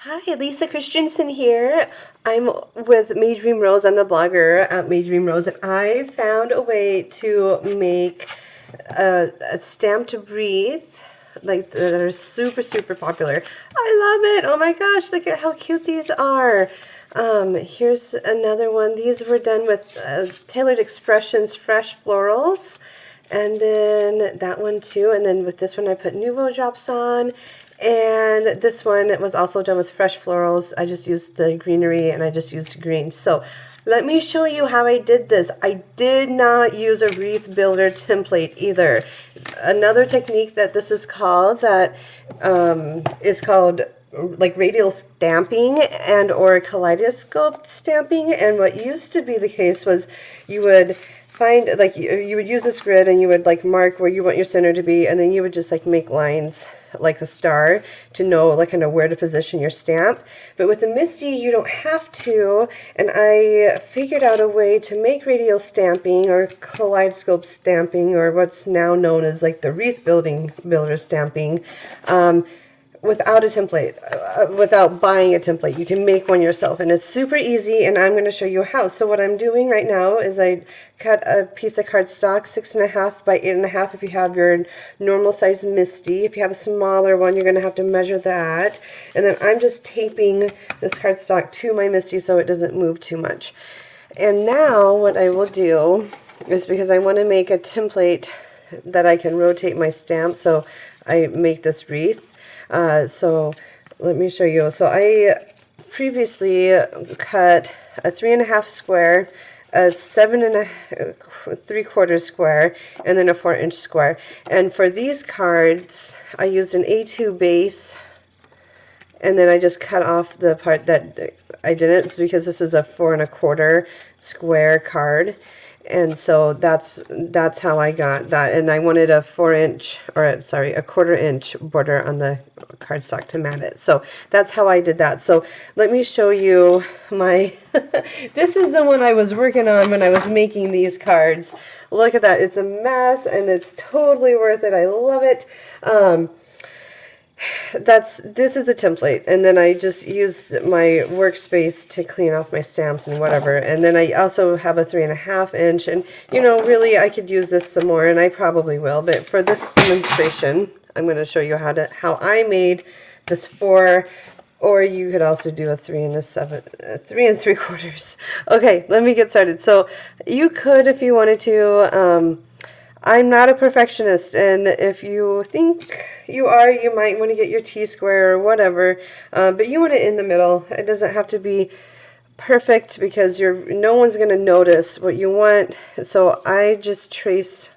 Hi, Lisa Christensen here. I'm with May Dream Rose. I'm the blogger at May Dream Rose, and I found a way to make a stamped wreath like that are super, super popular. I love it. Oh my gosh, look at how cute these are. Here's another one. These were done with Tailored Expressions Fresh Florals. And then that one too. And then with this one, I put Nuvo drops on. And this one was also done with Fresh Florals. I just used the greenery and I just used green. So let me show you how I did this. I did not use a wreath builder template either. Another technique that this is called is called like radial stamping and or kaleidoscope stamping. And what used to be the case was you would find like you would use this grid and you would like mark where you want your center to be, and then you would just like make lines like a star to know like kind of where to position your stamp. But with the Misti you don't have to, and I figured out a way to make radial stamping or kaleidoscope stamping, or what's now known as like the wreath builder stamping, without a template, without buying a template. You can make one yourself, and it's super easy, and I'm going to show you how. So what I'm doing right now is I cut a piece of cardstock 6.5 by 8.5 if you have your normal size Misti. If you have a smaller one, you're going to have to measure that. And then I'm just taping this cardstock to my Misti so it doesn't move too much. And now what I will do is, because I want to make a template that I can rotate my stamp, so I make this wreath. So let me show you. So I previously cut a 3.5 square, a 7.75 square, and then a 4-inch square. And for these cards, I used an A2 base, and then I just cut off the part that I didn't, because this is a 4.25 square card. And so that's how I got that. And I wanted a 4-inch, or sorry, a 1/4-inch border on the cardstock to mat it. So that's how I did that. So let me show you my, this is the one I was working on when I was making these cards. Look at that. It's a mess and it's totally worth it. I love it. This is the template, and then I just use my workspace to clean off my stamps and whatever. And then I also have a 3.5 inch, and you know, really I could use this some more, and I probably will, but for this demonstration I'm going to show you how I made this 4, or you could also do a 3 3 3/4. Okay, let me get started. So you could, if you wanted to, I'm not a perfectionist, and if you think you are, you might want to get your T-square or whatever, but you want it in the middle. It doesn't have to be perfect, because no one's going to notice what you want. So I just trace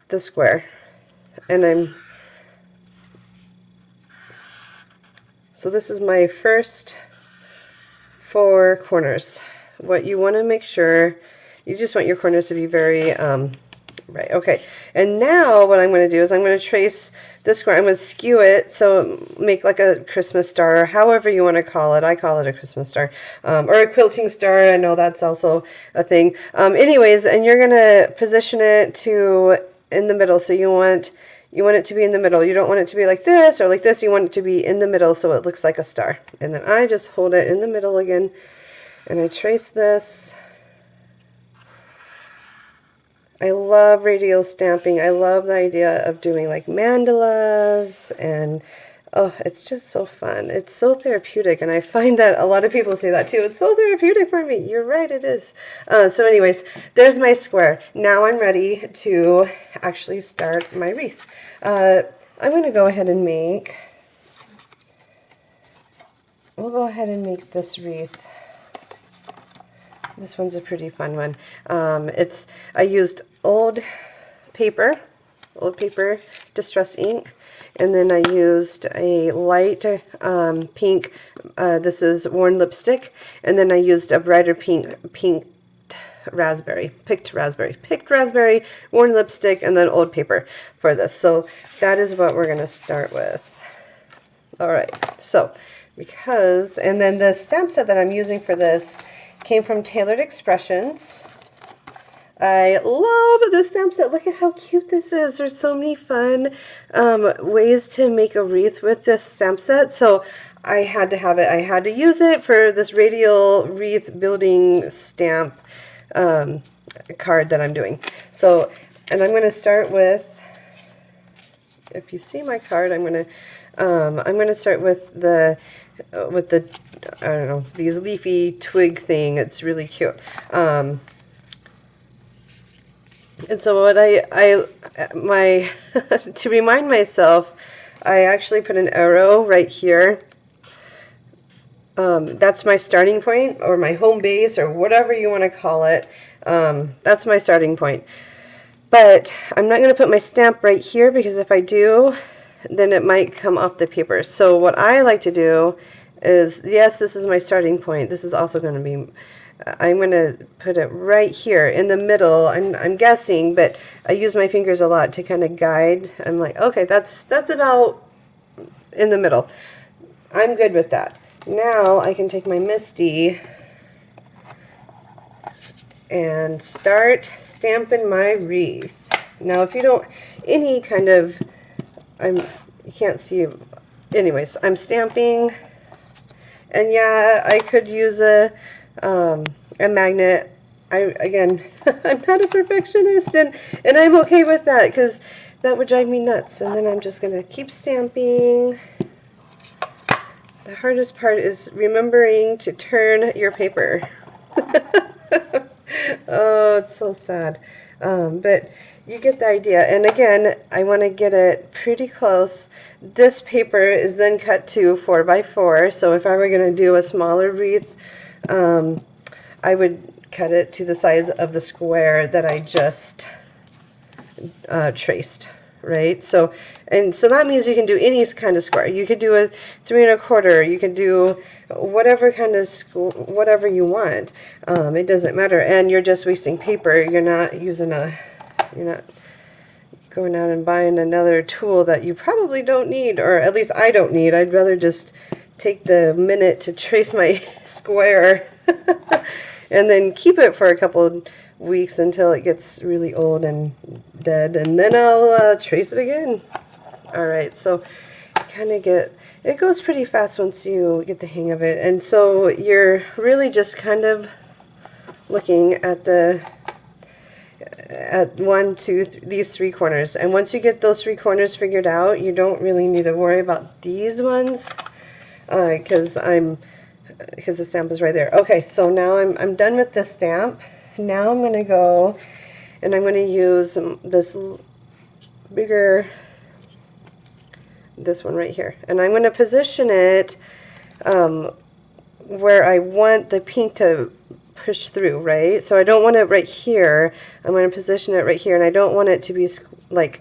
the square, and so this is my first 4 corners. What you want to make sure, you just want your corners to be very right. Okay, and now what I'm going to do is I'm going to trace this square. I'm going to skew it, so make like a Christmas star, or however you want to call it. I call it a Christmas star, or a quilting star. I know that's also a thing. Anyways, and you're going to position it in the middle. So you want it to be in the middle. You don't want it to be like this or like this. You want it to be in the middle so it looks like a star. And then I just hold it in the middle again, and I trace this. I love radial stamping. I love the idea of doing like mandalas, and oh, it's just so fun. It's so therapeutic, and I find that a lot of people say that too. It's so therapeutic for me. You're right, it is. So anyways, there's my square. Now I'm ready to actually start my wreath. I'm going to go ahead and we'll go ahead and make this wreath. This one's a pretty fun one. I used old paper distress ink, and then I used a light pink, this is worn lipstick, and then I used a brighter picked raspberry, worn lipstick, and then old paper for this. So that is what we're going to start with. Alright, so and then the stamp set that I'm using for this came from Tailored Expressions. I love this stamp set. Look at how cute this is. There's so many fun ways to make a wreath with this stamp set. So I had to have it. I had to use it for this Radial wreath building stamp card that I'm doing. So, and I'm going to start with, if you see my card, I'm going to start with the I don't know, these leafy twig thing. It's really cute. And so what to remind myself, I actually put an arrow right here. That's my starting point, or my home base, or whatever you want to call it. That's my starting point. But I'm not going to put my stamp right here, because if I do, then it might come off the paper. So what I like to do is, yes, this is my starting point. This is also going to be, I'm going to put it right here in the middle. I'm guessing, but I use my fingers a lot to kind of guide. I'm like, okay, that's about in the middle. I'm good with that. Now I can take my Misti and start stamping my wreath. Now if you don't, any kind of, you can't see, anyways, I'm stamping, and yeah, I could use a magnet. Again, I'm not a perfectionist, and I'm okay with that, because that would drive me nuts. And then I'm just going to keep stamping. The hardest part is remembering to turn your paper. Oh, it's so sad. But you get the idea. And again, I want to get it pretty close. This paper is then cut to 4x4. So if I were going to do a smaller wreath, I would cut it to the size of the square that I just traced. Right? So that means you can do any kind of square. You could do a 3 1/4. You could do whatever kind of whatever you want. It doesn't matter. And you're just wasting paper. You're not going out and buying another tool that you probably don't need, or at least I don't need. I'd rather just take the minute to trace my square and then keep it for a couple weeks until it gets really old and dead, and then I'll trace it again. Alright, so kind of it goes pretty fast once you get the hang of it. And so you're really just kind of looking at these 3 corners, and once you get those 3 corners figured out, you don't really need to worry about these ones, because the stamp is right there. Okay, so now I'm done with this stamp. Now I'm going to go and I'm going to use this bigger, this one right here, and I'm going to position it where I want the pink to push through, right? So I don't want it right here. I'm going to position it right here, and I don't want it to be like,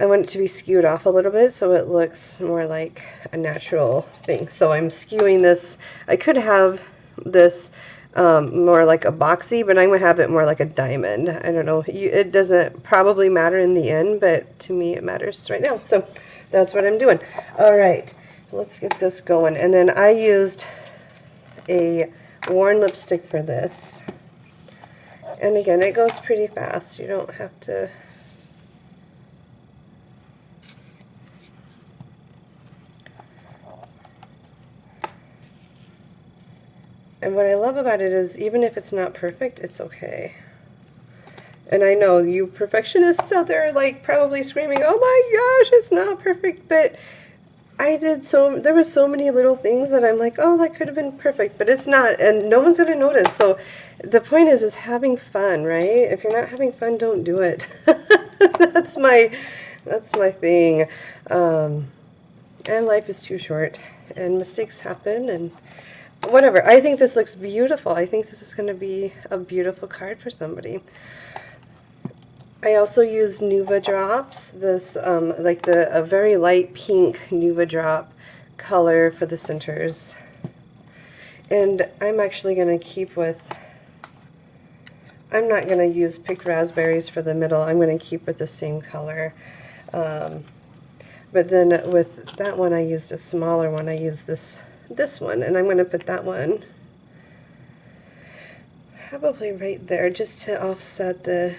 I want it to be skewed off a little bit so it looks more like a natural thing. So I'm skewing this. I could have this more like a boxy, but I'm going to have it more like a diamond. I don't know. It doesn't probably matter in the end, but to me it matters right now. So that's what I'm doing. All right, let's get this going. And then I used a worn lipstick for this. And again, it goes pretty fast. You don't have to... And what I love about it is, even if it's not perfect, it's okay. And I know you perfectionists out there are like probably screaming, oh my gosh, it's not perfect, but there were so many little things that I'm like, oh, that could have been perfect, but it's not, and no one's going to notice. So the point is having fun, right? If you're not having fun, don't do it. That's my thing. And life is too short, and mistakes happen, and whatever. I think this looks beautiful. I think this is going to be a beautiful card for somebody. I also used Nuvo drops, this like a very light pink Nuvo drop color for the centers. And I'm actually going to keep with, I'm not going to use picked raspberries for the middle. I'm going to keep with the same color. But then with that one, I used a smaller one. I used this one, and I'm going to put that one probably right there just to offset the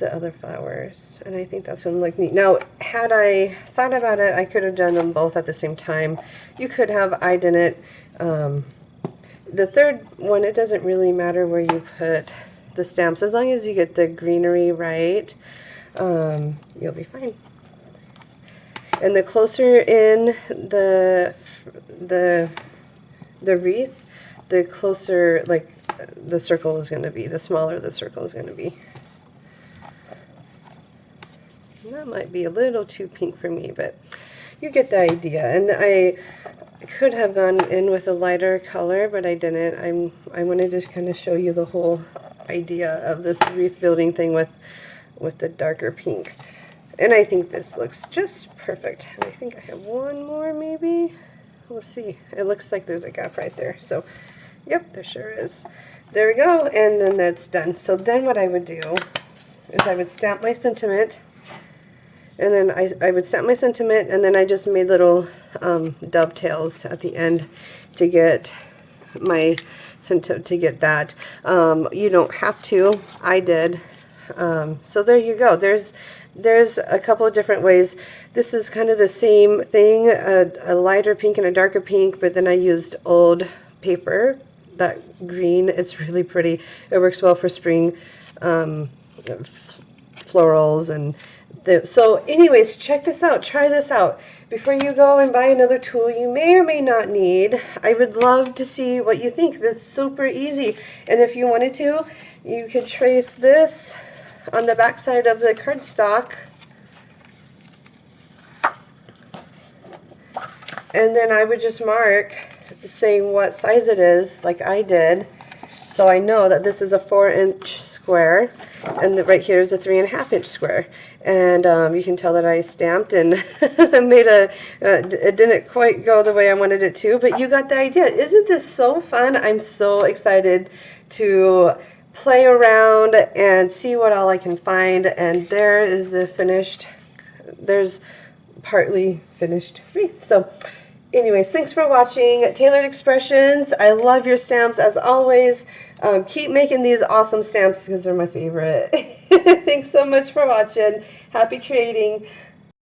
other flowers, and I think that's gonna look neat. Now, had I thought about it, I could have done them both at the same time. You could have. I didn't. The third one, it doesn't really matter where you put the stamps, as long as you get the greenery right, you'll be fine. And the closer in the wreath, the closer, like, the circle is going to be, the smaller the circle is going to be. And that might be a little too pink for me, but you get the idea. And I could have gone in with a lighter color, but I didn't. I wanted to kind of show you the whole idea of this wreath building thing with the darker pink. And I think this looks just perfect. And I think I have one more maybe. We'll see. It looks like there's a gap right there. So, yep, there sure is. There we go, and then that's done. So then what I would do is I would stamp my sentiment, and then I would stamp my sentiment, and then I just made little dovetails at the end to get my to get that. You don't have to. I did. So there you go. There's a couple of different ways. This is kind of the same thing, a lighter pink and a darker pink, but then I used old paper, that green. It's really pretty. It works well for spring florals. And so anyways, check this out. Try this out. Before you go and buy another tool you may or may not need, I would love to see what you think. That's super easy. And if you wanted to, you could trace this on the back side of the cardstock, and then I would just mark saying what size it is, like I did, so I know that this is a 4-inch square, and right here is a 3.5-inch square. And you can tell that I stamped and made it didn't quite go the way I wanted it to, but you got the idea. Isn't this so fun? I'm so excited to play around and see what all I can find. And there is the finished, there's partly finished wreath. So anyways, thanks for watching Tailored Expressions. I love your stamps as always. Keep making these awesome stamps because they're my favorite. Thanks so much for watching. Happy creating.